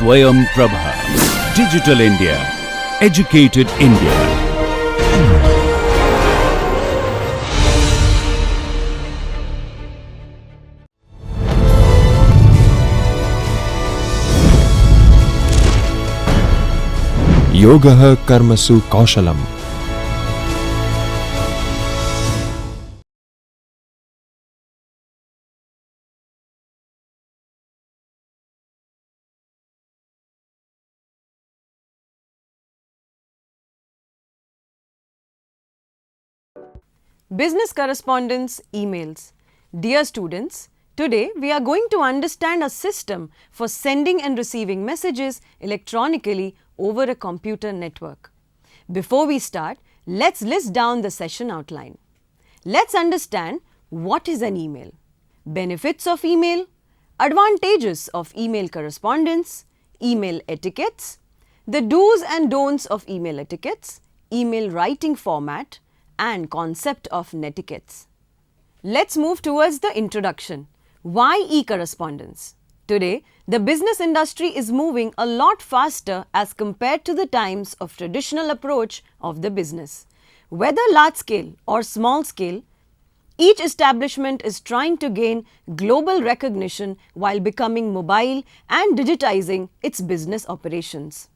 Swayam Prabha. Digital India. Educated India. Yogah Karmasu Kaushalam. Business correspondence emails. Dear students, today we are going to understand a system for sending and receiving messages electronically over a computer network. Before we start, let's list down the session outline. Let's understand what is an email, benefits of email, advantages of email correspondence, email etiquettes, the do's and don'ts of email etiquettes, email writing format, and concept of netiquettes. Let's move towards the introduction. Why e-correspondence? Today, the business industry is moving a lot faster as compared to the times of traditional approach of the business. Whether large scale or small scale, each establishment is trying to gain global recognition while becoming mobile and digitizing its business operations.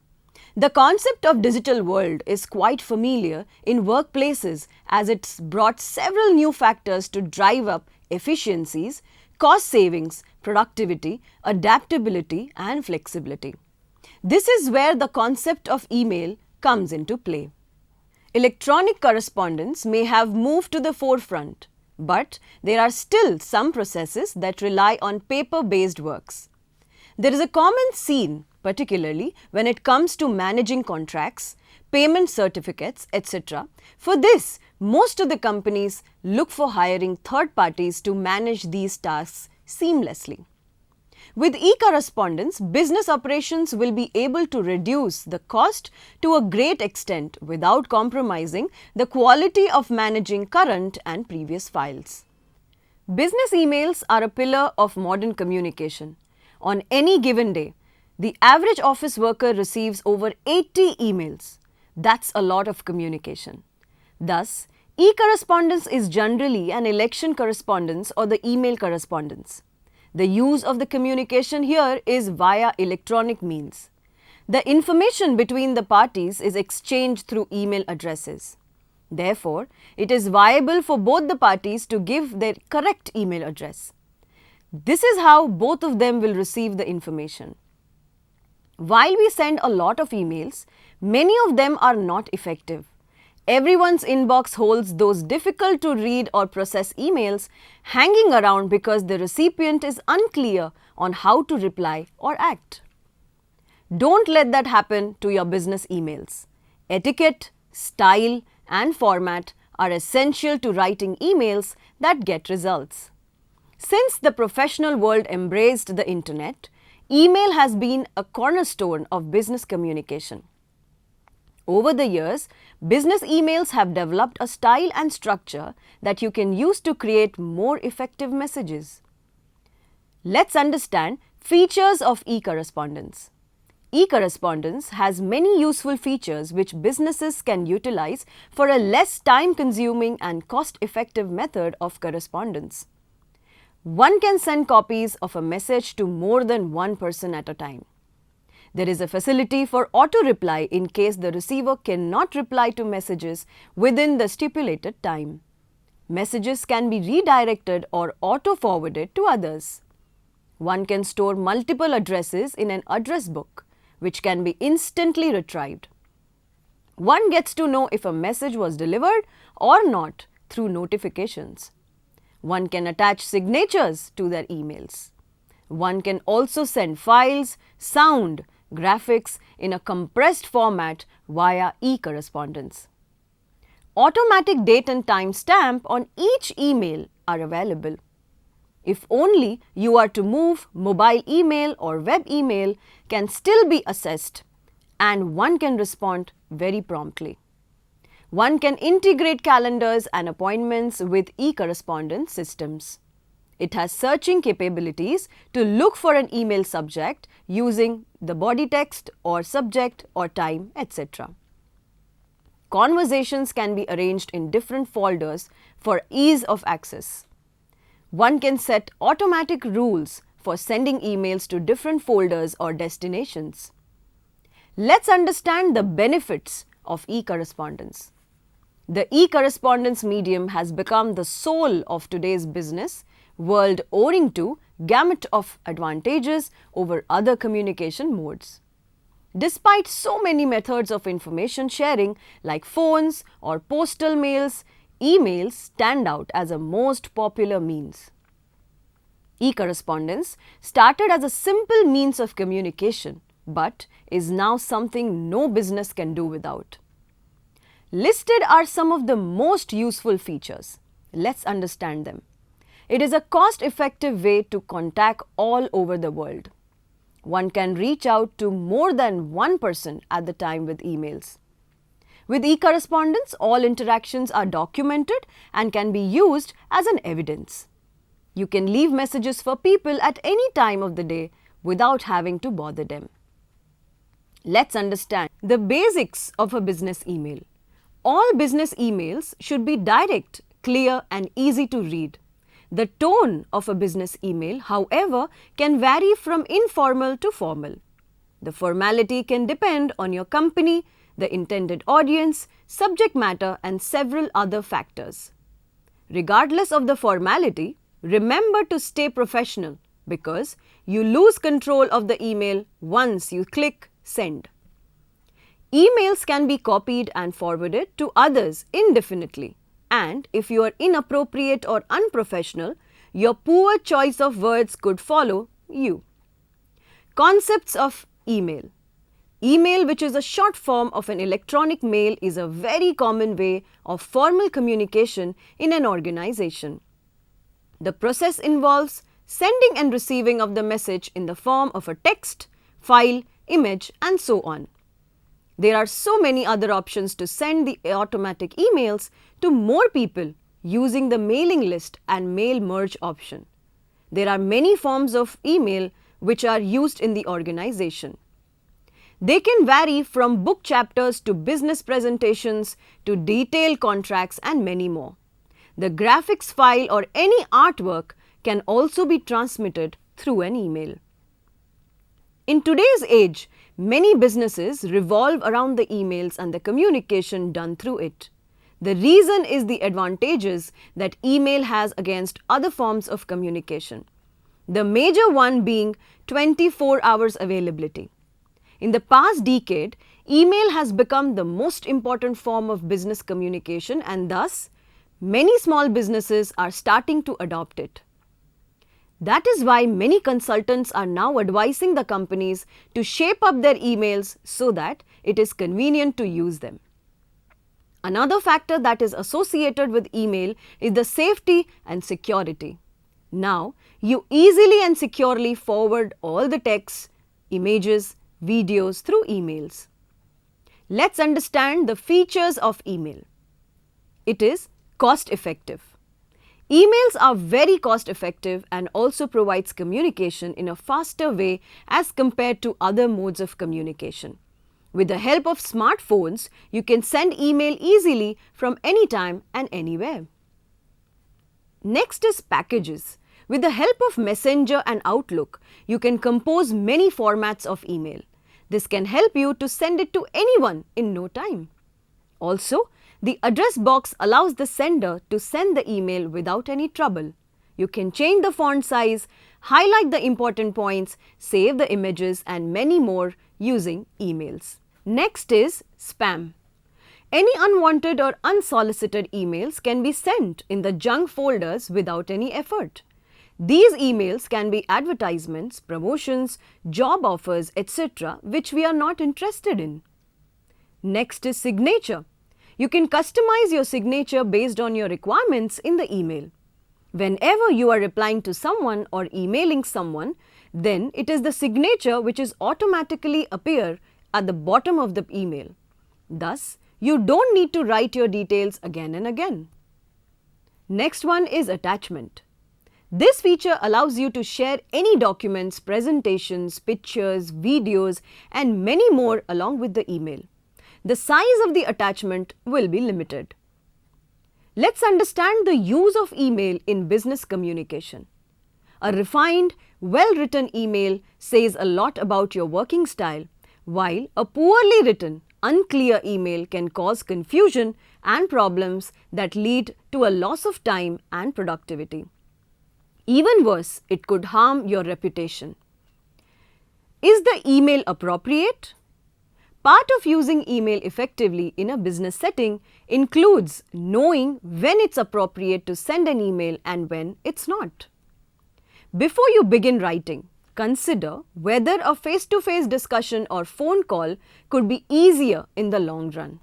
The concept of digital world is quite familiar in workplaces as it's brought several new factors to drive up efficiencies, cost savings, productivity, adaptability and flexibility. This is where the concept of email comes into play. Electronic correspondence may have moved to the forefront, but there are still some processes that rely on paper-based works. There is a common scene, particularly when it comes to managing contracts, payment certificates, etc. For this, most of the companies look for hiring third parties to manage these tasks seamlessly. With e-correspondence, business operations will be able to reduce the cost to a great extent without compromising the quality of managing current and previous files. Business emails are a pillar of modern communication. On any given day, the average office worker receives over 80 emails. That's a lot of communication. Thus, e-correspondence is generally an election correspondence or the email correspondence. The use of the communication here is via electronic means. The information between the parties is exchanged through email addresses. Therefore, it is viable for both the parties to give their correct email address. This is how both of them will receive the information. While we send a lot of emails, many of them are not effective. Everyone's inbox holds those difficult to read or process emails hanging around because the recipient is unclear on how to reply or act. Don't let that happen to your business emails. Etiquette, style, and format are essential to writing emails that get results. Since the professional world embraced the internet, email has been a cornerstone of business communication. Over the years, business emails have developed a style and structure that you can use to create more effective messages. Let's understand features of e-correspondence. E-correspondence has many useful features which businesses can utilize for a less time-consuming and cost-effective method of correspondence. One can send copies of a message to more than one person at a time. There is a facility for auto-reply in case the receiver cannot reply to messages within the stipulated time. Messages can be redirected or auto-forwarded to others. One can store multiple addresses in an address book, which can be instantly retrieved. One gets to know if a message was delivered or not through notifications. One can attach signatures to their emails. One can also send files, sound, graphics in a compressed format via e-correspondence. Automatic date and time stamp on each email are available. If only you are to move, mobile email or web email can still be assessed and one can respond very promptly. One can integrate calendars and appointments with e-correspondence systems. It has searching capabilities to look for an email subject using the body text or subject or time, etc. Conversations can be arranged in different folders for ease of access. One can set automatic rules for sending emails to different folders or destinations. Let's understand the benefits of e-correspondence. The e-correspondence medium has become the soul of today's business world owing to gamut of advantages over other communication modes. Despite so many methods of information sharing like phones or postal mails, emails stand out as a most popular means. E-correspondence started as a simple means of communication but is now something no business can do without. Listed are some of the most useful features. Let's understand them. It is a cost-effective way to contact all over the world. One can reach out to more than one person at the time with emails. With e-correspondence, all interactions are documented and can be used as an evidence. You can leave messages for people at any time of the day without having to bother them. Let's understand the basics of a business email. All business emails should be direct, clear and easy to read. The tone of a business email, however, can vary from informal to formal. The formality can depend on your company, the intended audience, subject matter and several other factors. Regardless of the formality, remember to stay professional because you lose control of the email once you click send. Emails can be copied and forwarded to others indefinitely, and if you are inappropriate or unprofessional, your poor choice of words could follow you. Concepts of email. Email, which is a short form of an electronic mail, is a very common way of formal communication in an organization. The process involves sending and receiving of the message in the form of a text, file, image, and so on. There are so many other options to send the automatic emails to more people using the mailing list and mail merge option. There are many forms of email which are used in the organization. They can vary from book chapters to business presentations to detailed contracts and many more. The graphics file or any artwork can also be transmitted through an email. In today's age, many businesses revolve around the emails and the communication done through it. The reason is the advantages that email has against other forms of communication. The major one being 24 hours availability. In the past decade, email has become the most important form of business communication and thus, many small businesses are starting to adopt it. That is why many consultants are now advising the companies to shape up their emails so that it is convenient to use them. Another factor that is associated with email is the safety and security. Now, you easily and securely forward all the texts, images, videos through emails. Let's understand the features of email. It is cost-effective. Emails are very cost-effective and also provides communication in a faster way as compared to other modes of communication. With the help of smartphones, you can send email easily from anytime and anywhere. Next is packages. With the help of Messenger and Outlook, you can compose many formats of email. This can help you to send it to anyone in no time. Also, the address box allows the sender to send the email without any trouble. You can change the font size, highlight the important points, save the images and many more using emails. Next is spam. Any unwanted or unsolicited emails can be sent in the junk folders without any effort. These emails can be advertisements, promotions, job offers, etc. which we are not interested in. Next is signature. You can customize your signature based on your requirements in the email. Whenever you are replying to someone or emailing someone, then it is the signature which is automatically appear at the bottom of the email. Thus, you don't need to write your details again and again. Next one is attachment. This feature allows you to share any documents, presentations, pictures, videos, and many more along with the email. The size of the attachment will be limited. Let's understand the use of email in business communication. A refined, well-written email says a lot about your working style, while a poorly written, unclear email can cause confusion and problems that lead to a loss of time and productivity. Even worse, it could harm your reputation. Is the email appropriate? Part of using email effectively in a business setting includes knowing when it's appropriate to send an email and when it's not. Before you begin writing, consider whether a face-to-face discussion or phone call could be easier in the long run.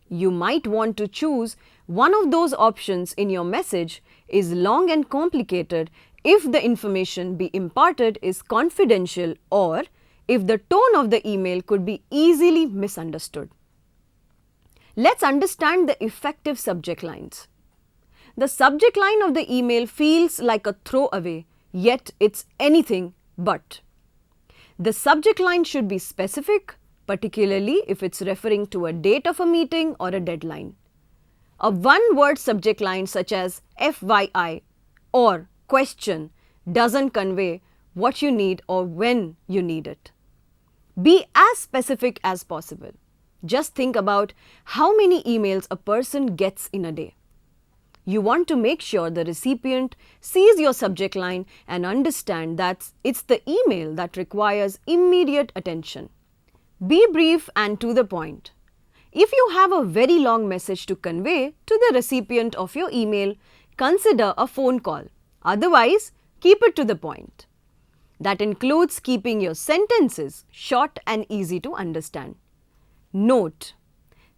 You might want to choose one of those options in your message is long and complicated if the information be imparted is confidential or if the tone of the email could be easily misunderstood. Let's understand the effective subject lines. The subject line of the email feels like a throwaway, yet it's anything but. The subject line should be specific, particularly if it's referring to a date of a meeting or a deadline. A one-word subject line such as FYI or question doesn't convey what you need or when you need it. Be as specific as possible. Just think about how many emails a person gets in a day. You want to make sure the recipient sees your subject line and understand that it's the email that requires immediate attention. Be brief and to the point. If you have a very long message to convey to the recipient of your email, consider a phone call. Otherwise, keep it to the point. That includes keeping your sentences short and easy to understand. Note: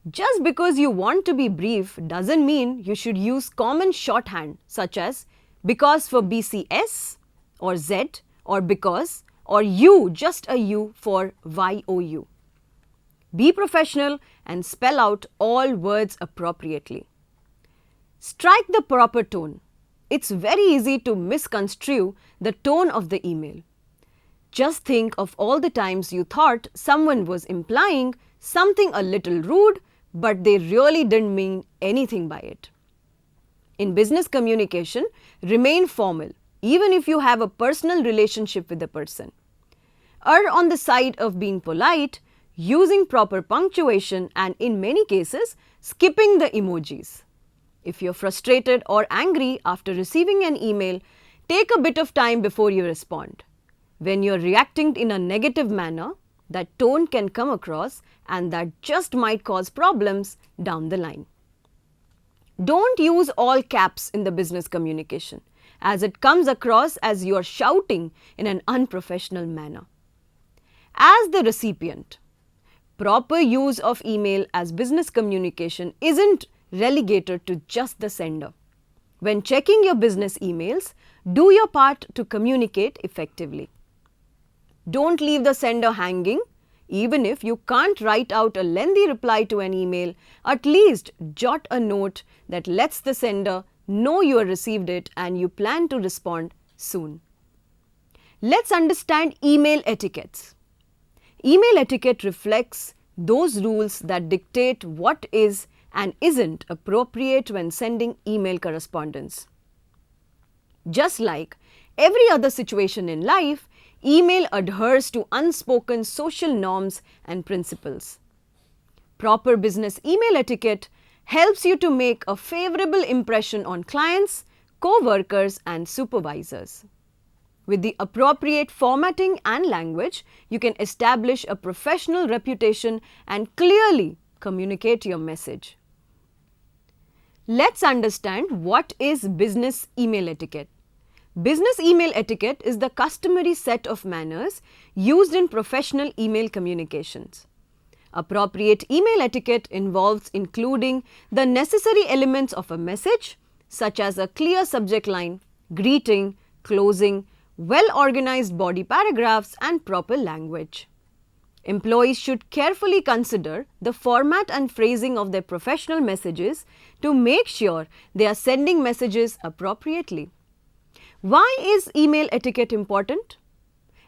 just because you want to be brief doesn't mean you should use common shorthand such as because for BCS or Z or because or U, just a U for YOU. Be professional and spell out all words appropriately. Strike the proper tone. It's very easy to misconstrue the tone of the email. Just think of all the times you thought someone was implying something a little rude, but they really didn't mean anything by it. In business communication, remain formal, even if you have a personal relationship with the person. Err on the side of being polite, using proper punctuation, and in many cases, skipping the emojis. If you're frustrated or angry after receiving an email, take a bit of time before you respond. When you're reacting in a negative manner, that tone can come across and that just might cause problems down the line. Don't use all caps in the business communication, as it comes across as you're shouting in an unprofessional manner. As the recipient, proper use of email as business communication isn't relegated to just the sender. When checking your business emails, do your part to communicate effectively. Don't leave the sender hanging. Even if you can't write out a lengthy reply to an email, at least jot a note that lets the sender know you have received it and you plan to respond soon. Let's understand email etiquettes. Email etiquette reflects those rules that dictate what is and isn't appropriate when sending email correspondence. Just like every other situation in life, email adheres to unspoken social norms and principles. Proper business email etiquette helps you to make a favorable impression on clients, co-workers, and supervisors. With the appropriate formatting and language, you can establish a professional reputation and clearly communicate your message. Let's understand what is business email etiquette. Business email etiquette is the customary set of manners used in professional email communications. Appropriate email etiquette involves including the necessary elements of a message, such as a clear subject line, greeting, closing, well-organized body paragraphs, and proper language. Employees should carefully consider the format and phrasing of their professional messages to make sure they are sending messages appropriately. Why is email etiquette important?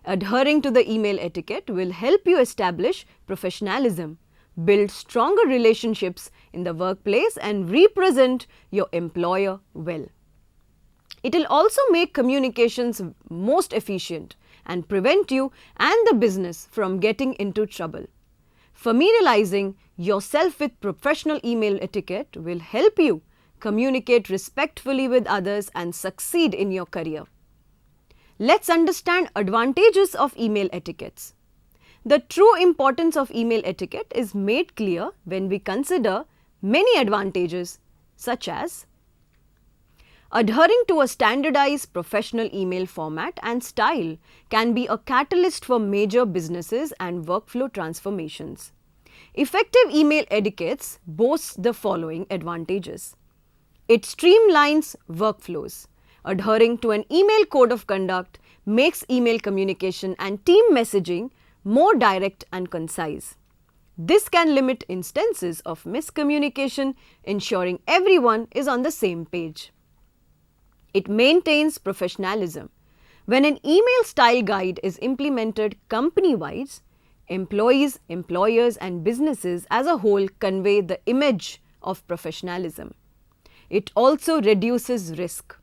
Adhering to the email etiquette will help you establish professionalism, build stronger relationships in the workplace, and represent your employer well. It will also make communications most efficient and prevent you and the business from getting into trouble. Familiarizing yourself with professional email etiquette will help you communicate respectfully with others and succeed in your career. Let's understand advantages of email etiquettes. The true importance of email etiquette is made clear when we consider many advantages such as adhering to a standardized professional email format and style can be a catalyst for major businesses and workflow transformations. Effective email etiquettes boasts the following advantages. It streamlines workflows. Adhering to an email code of conduct makes email communication and team messaging more direct and concise. This can limit instances of miscommunication, ensuring everyone is on the same page. It maintains professionalism. When an email style guide is implemented company-wide, employees, employers, and businesses as a whole convey the image of professionalism. It also reduces risk.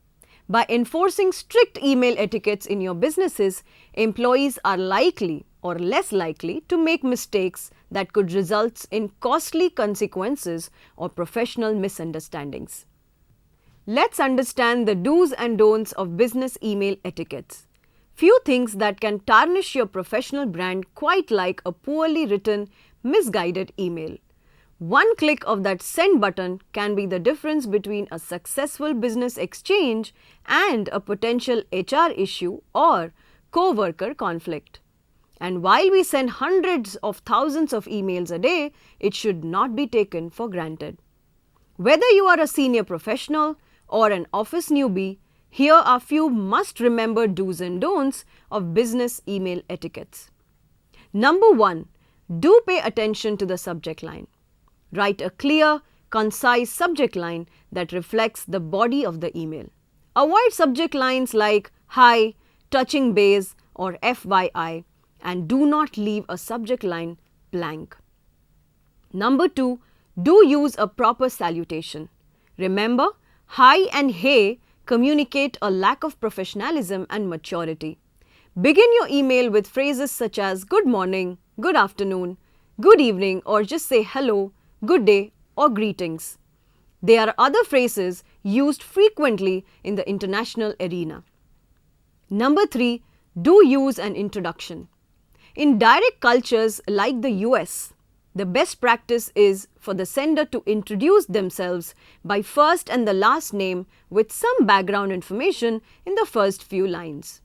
By enforcing strict email etiquettes in your businesses, employees are likely or less likely to make mistakes that could result in costly consequences or professional misunderstandings. Let's understand the do's and don'ts of business email etiquettes. Few things that can tarnish your professional brand quite like a poorly written, misguided email. One click of that send button can be the difference between a successful business exchange and a potential HR issue or co-worker conflict. And while we send hundreds of thousands of emails a day, it should not be taken for granted. Whether you are a senior professional or an office newbie, here are few must-remember do's and don'ts of business email etiquettes. Number 1. Do pay attention to the subject line. Write a clear, concise subject line that reflects the body of the email. Avoid subject lines like Hi, touching base, or FYI, and do not leave a subject line blank. Number 2. Do use a proper salutation. Remember, hi and hey communicate a lack of professionalism and maturity. Begin your email with phrases such as good morning, good afternoon, good evening, or just say hello, good day, or greetings. There are other phrases used frequently in the international arena. Number 3. Do use an introduction. In direct cultures like the US, the best practice is for the sender to introduce themselves by first and the last name with some background information in the first few lines.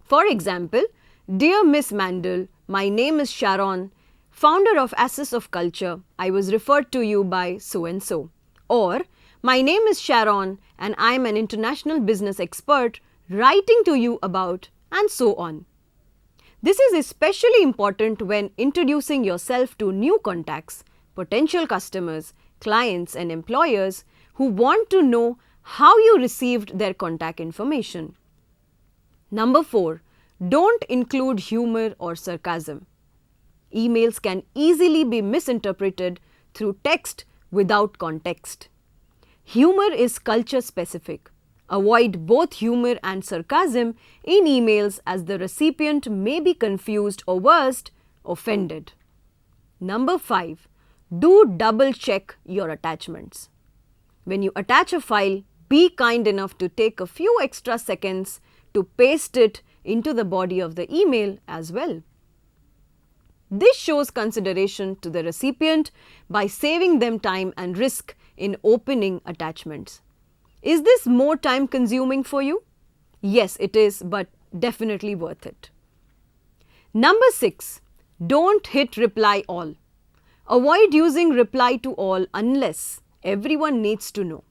For example, Dear Miss Mandel, my name is Sharon, founder of Asses of Culture. I was referred to you by so-and-so. Or, my name is Sharon and I am an international business expert writing to you about, and so on. This is especially important when introducing yourself to new contacts, potential customers, clients, and employers who want to know how you received their contact information. Number 4. Don't include humor or sarcasm. Emails can easily be misinterpreted through text without context. Humor is culture specific. Avoid both humor and sarcasm in emails as the recipient may be confused or worst, offended. Number 5. Do double check your attachments. When you attach a file, be kind enough to take a few extra seconds to paste it into the body of the email as well. This shows consideration to the recipient by saving them time and risk in opening attachments. Is this more time consuming for you? Yes, it is, but definitely worth it. Number 6. Don't hit reply all. Avoid using reply to all unless everyone needs to know.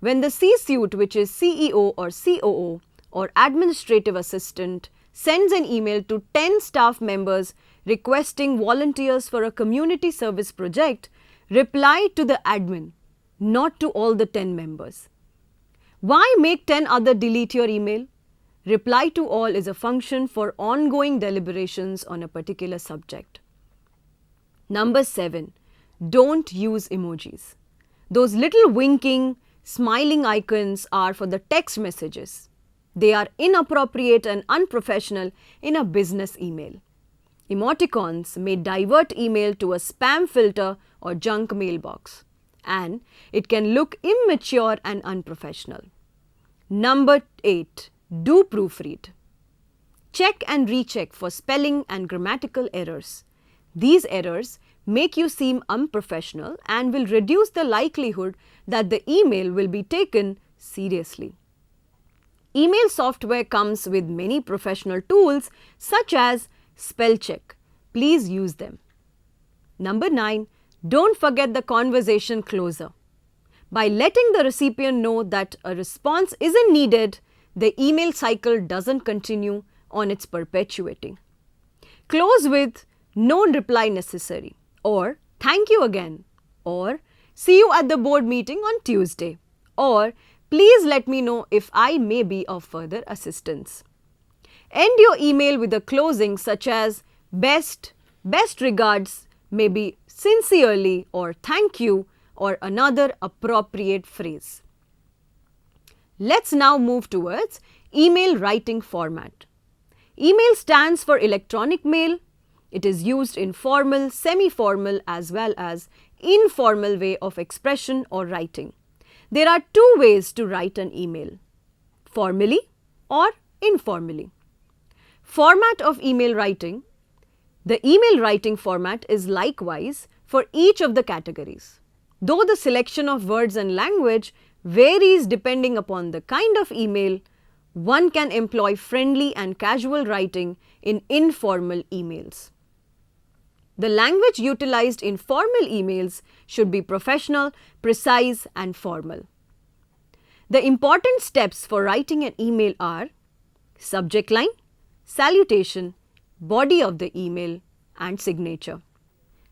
When the C-suite, which is CEO or COO or administrative assistant, sends an email to 10 staff members requesting volunteers for a community service project, reply to the admin, not to all the 10 members. Why make 10 other delete your email? Reply to all is a function for ongoing deliberations on a particular subject. Number 7. Don't use emojis. Those little winking, smiling icons are for the text messages. They are inappropriate and unprofessional in a business email. Emoticons may divert email to a spam filter or junk mailbox, and it can look immature and unprofessional. Number 8. Do proofread. Check and recheck for spelling and grammatical errors. These errors make you seem unprofessional and will reduce the likelihood that the email will be taken seriously. Email software comes with many professional tools such as spell check. Please use them. Number 9. Don't forget the conversation closer. By letting the recipient know that a response isn't needed, the email cycle doesn't continue on its perpetuating. Close with no reply necessary, or thank you again, or see you at the board meeting on Tuesday, or please let me know if I may be of further assistance. End your email with a closing such as best regards, maybe sincerely or thank you, or another appropriate phrase. Let's now move towards email writing format. Email stands for electronic mail. It is used in formal, semi-formal as well as informal way of expression or writing. There are two ways to write an email: formally or informally. Format of email writing. The email writing format is likewise for each of the categories. Though the selection of words and language varies depending upon the kind of email, one can employ friendly and casual writing in informal emails. The language utilized in formal emails should be professional, precise, and formal. The important steps for writing an email are subject line, salutation, body of the email, and signature.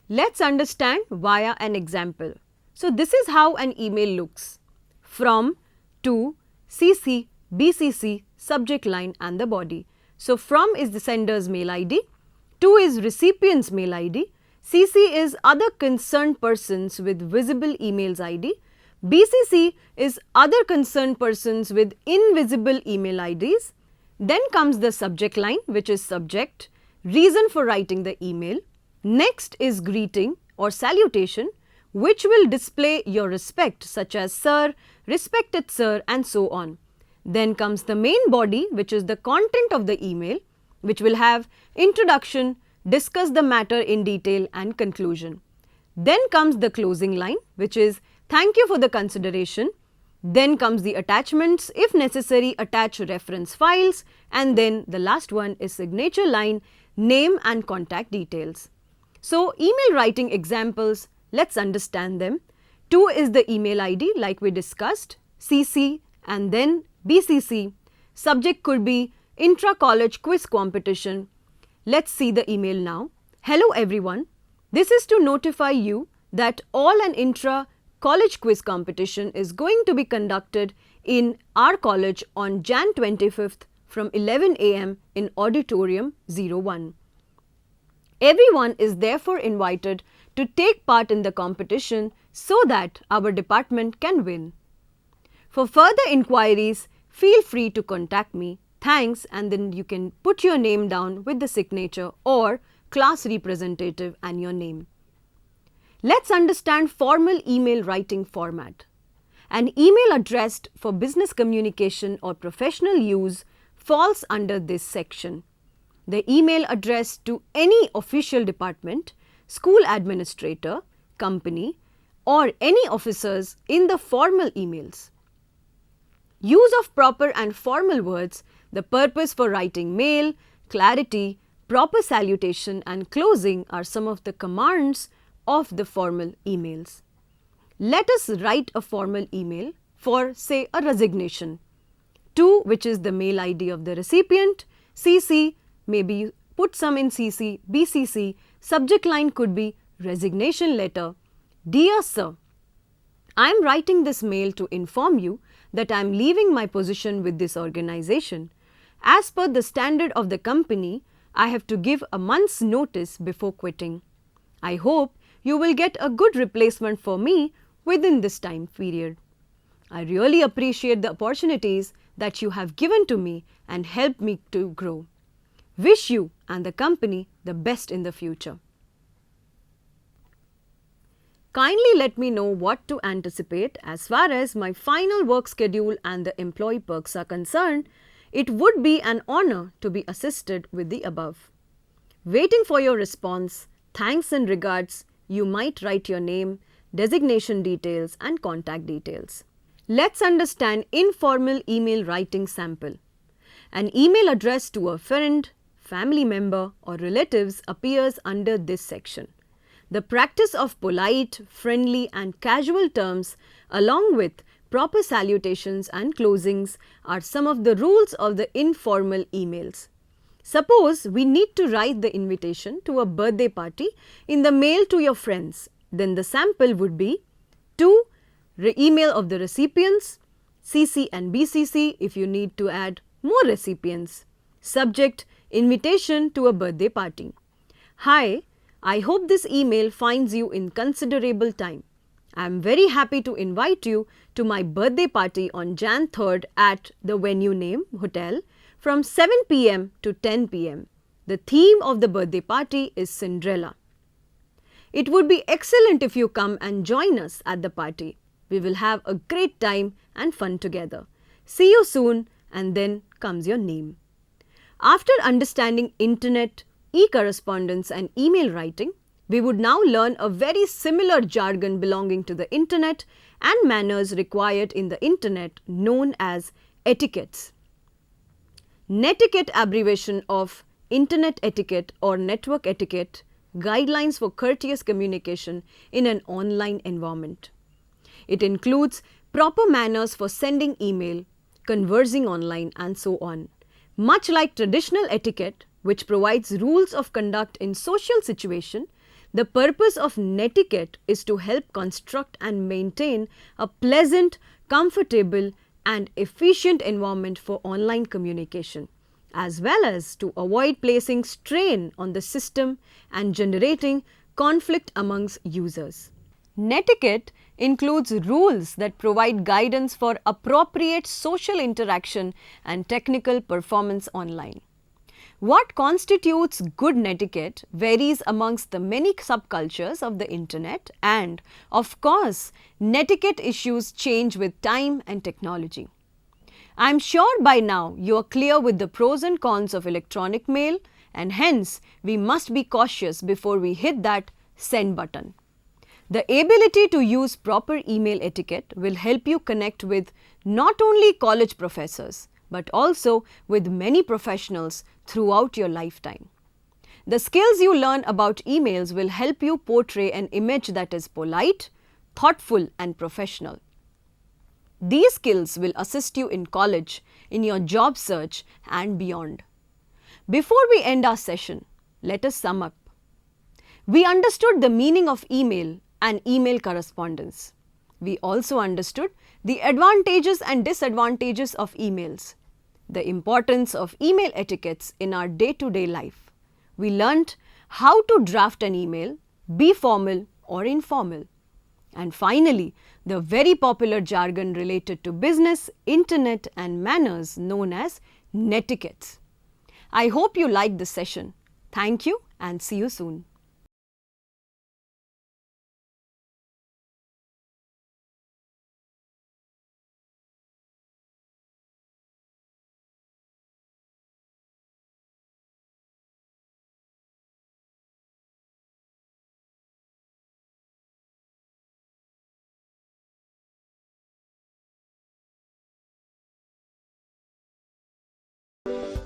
Let's understand via an example. So this is how an email looks: from, to, CC, BCC, subject line and the body. So from is the sender's mail ID, to is recipient's mail ID, CC is other concerned persons with visible emails ID, BCC is other concerned persons with invisible email IDs. Then comes the subject line, which is subject, reason for writing the email. Next is greeting or salutation, which will display your respect, such as sir, respected sir, and so on. Then comes the main body, which is the content of the email, which will have introduction, discuss the matter in detail, and conclusion. Then comes the closing line, which is thank you for the consideration. Then comes the attachments, if necessary attach reference files, and then the last one is signature line, name and contact details. So email writing examples, let's understand them. To is the email ID like we discussed, CC and then BCC. Subject could be intra-college quiz competition. Let's see the email now. Hello everyone. This is to notify you that all an intra-college quiz competition is going to be conducted in our college on Jan 25th from 11 am in Auditorium 01. Everyone is therefore invited to take part in the competition so that our department can win. For further inquiries, feel free to contact me. Thanks, and then you can put your name down with the signature or class representative and your name. Let's understand formal email writing format. An email addressed for business communication or professional use falls under this section. The email addressed to any official department, school administrator, company, or any officers in the formal emails. Use of proper and formal words, the purpose for writing mail, clarity, proper salutation and closing are some of the commands of the formal emails. Let us write a formal email for, say, a resignation. To, which is the mail ID of the recipient, CC, maybe you put some in CC, BCC, subject line could be resignation letter. Dear Sir, I am writing this mail to inform you that I am leaving my position with this organization. As per the standard of the company, I have to give a month's notice before quitting. I hope you will get a good replacement for me within this time period. I really appreciate the opportunities that you have given to me and helped me to grow. Wish you and the company the best in the future. Kindly let me know what to anticipate as far as my final work schedule and the employee perks are concerned. It would be an honor to be assisted with the above. Waiting for your response. Thanks and regards. You might write your name, designation details and contact details. Let's understand informal email writing sample. An email addressed to a friend, family member or relatives appears under this section. The practice of polite, friendly and casual terms along with proper salutations and closings are some of the rules of the informal emails. Suppose we need to write the invitation to a birthday party in the mail to your friends. Then the sample would be to email of the recipients, CC and BCC if you need to add more recipients. Subject: invitation to a birthday party. Hi, I hope this email finds you in considerable time. I am very happy to invite you to my birthday party on Jan 3rd at the venue name hotel from 7 p.m. to 10 p.m. The theme of the birthday party is Cinderella. It would be excellent if you come and join us at the party. We will have a great time and fun together. See you soon, and then comes your name. After understanding internet, e-correspondence and email writing, we would now learn a very similar jargon belonging to the internet and manners required in the internet known as etiquettes. Netiquette abbreviation of internet etiquette or network etiquette, guidelines for courteous communication in an online environment. It includes proper manners for sending email, conversing online and so on. Much like traditional etiquette, which provides rules of conduct in social situation, the purpose of netiquette is to help construct and maintain a pleasant, comfortable and efficient environment for online communication, as well as to avoid placing strain on the system and generating conflict amongst users. Netiquette includes rules that provide guidance for appropriate social interaction and technical performance online. What constitutes good netiquette varies amongst the many subcultures of the internet, and, of course, netiquette issues change with time and technology. I am sure by now you are clear with the pros and cons of electronic mail, and hence we must be cautious before we hit that send button. The ability to use proper email etiquette will help you connect with not only college professors but also with many professionals throughout your lifetime. The skills you learn about emails will help you portray an image that is polite, thoughtful and professional. These skills will assist you in college, in your job search and beyond. Before we end our session, let us sum up. We understood the meaning of email and email correspondence. We also understood the advantages and disadvantages of emails, the importance of email etiquettes in our day-to-day life. We learnt how to draft an email, be formal or informal. And finally, the very popular jargon related to business, internet and manners known as netiquettes. I hope you liked this session. Thank you and see you soon.